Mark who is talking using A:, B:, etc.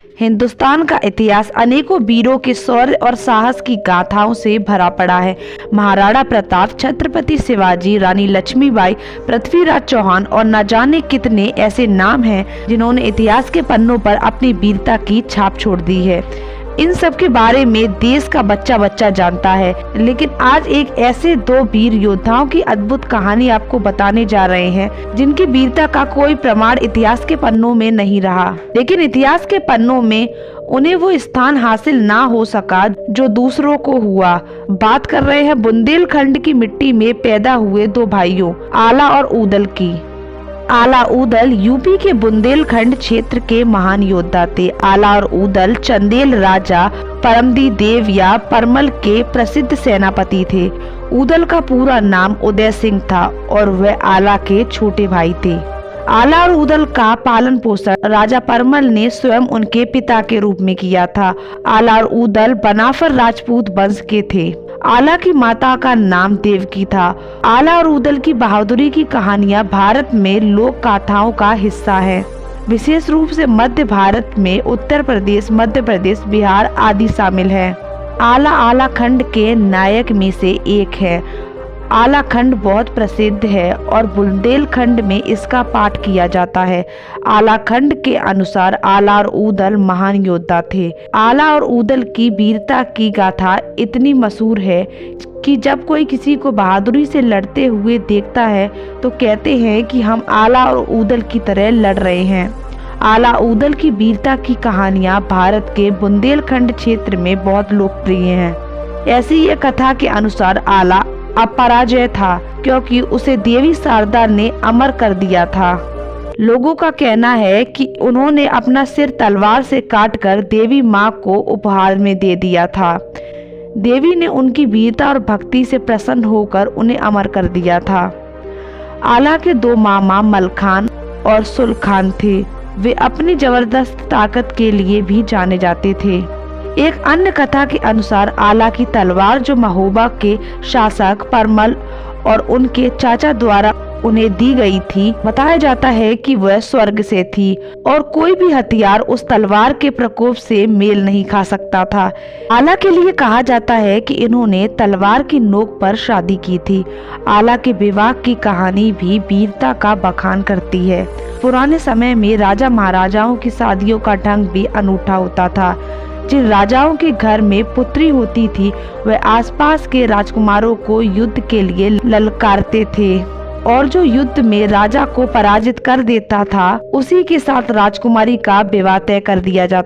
A: हिंदुस्तान का इतिहास अनेकों वीरों के शौर्य और साहस की गाथाओं से भरा पड़ा है। महाराणा प्रताप, छत्रपति शिवाजी, रानी लक्ष्मीबाई, पृथ्वीराज चौहान और न जाने कितने ऐसे नाम हैं जिन्होंने इतिहास के पन्नों पर अपनी वीरता की छाप छोड़ दी है। इन सब के बारे में देश का बच्चा बच्चा जानता है, लेकिन आज एक ऐसे दो वीर योद्धाओं की अद्भुत कहानी आपको बताने जा रहे हैं जिनकी वीरता का कोई प्रमाण इतिहास के पन्नों में नहीं रहा, लेकिन इतिहास के पन्नों में उन्हें वो स्थान हासिल ना हो सका जो दूसरों को हुआ। बात कर रहे हैं बुंदेलखंड की मिट्टी में पैदा हुए दो भाइयों आला और ऊदल की। आला ऊदल यूपी के बुंदेलखंड क्षेत्र के महान योद्धा थे। आला और ऊदल चंदेल राजा परमदी देव या परमल के प्रसिद्ध सेनापति थे। ऊदल का पूरा नाम उदय सिंह था और वह आला के छोटे भाई थे। आला और ऊदल का पालन पोषण राजा परमल ने स्वयं उनके पिता के रूप में किया था। आला और ऊदल बनाफर राजपूत वंश के थे। आला की माता का नाम देवकी था। आला और ऊदल की बहादुरी की कहानियां भारत में लोक गाथाओं का हिस्सा है। विशेष रूप से मध्य भारत में उत्तर प्रदेश, मध्य प्रदेश, बिहार आदि शामिल है। आला आलाखंड के नायक में से एक है। आलाखंड बहुत प्रसिद्ध है और बुंदेलखंड में इसका पाठ किया जाता है। आलाखंड के अनुसार आला और ऊदल महान योद्धा थे। आला और ऊदल की वीरता की गाथा इतनी मशहूर है कि जब कोई किसी को बहादुरी से लड़ते हुए देखता है तो कहते हैं कि हम आला और ऊदल की तरह लड़ रहे हैं। आला ऊदल की वीरता की कहानियां भारत के बुंदेलखंड क्षेत्र में बहुत लोकप्रिय हैं। ऐसी ये कथा के अनुसार आला अपराजय था क्योंकि उसे देवी शारदा ने अमर कर दिया था। लोगों का कहना है कि उन्होंने अपना सिर तलवार से काटकर देवी माँ को उपहार में दे दिया था। देवी ने उनकी वीरता और भक्ति से प्रसन्न होकर उन्हें अमर कर दिया था। आला के दो मामा मलखान और सुलखान थे। वे अपनी जबरदस्त ताकत के लिए भी जाने जाते थे। एक अन्य कथा के अनुसार आला की तलवार जो महोबा के शासक परमल और उनके चाचा द्वारा उन्हें दी गई थी, बताया जाता है कि वह स्वर्ग से थी और कोई भी हथियार उस तलवार के प्रकोप से मेल नहीं खा सकता था। आला के लिए कहा जाता है कि इन्होंने तलवार की नोक पर शादी की थी। आला के विवाह की कहानी भी वीरता का बखान करती है। पुराने समय में राजा महाराजाओं की शादियों का ढंग भी अनूठा होता था। जिन राजाओं के घर में पुत्री होती थी वह आसपास के राजकुमारों को युद्ध के लिए ललकारते थे और जो युद्ध में राजा को पराजित कर देता था उसी के साथ राजकुमारी का विवाह तय कर दिया जाता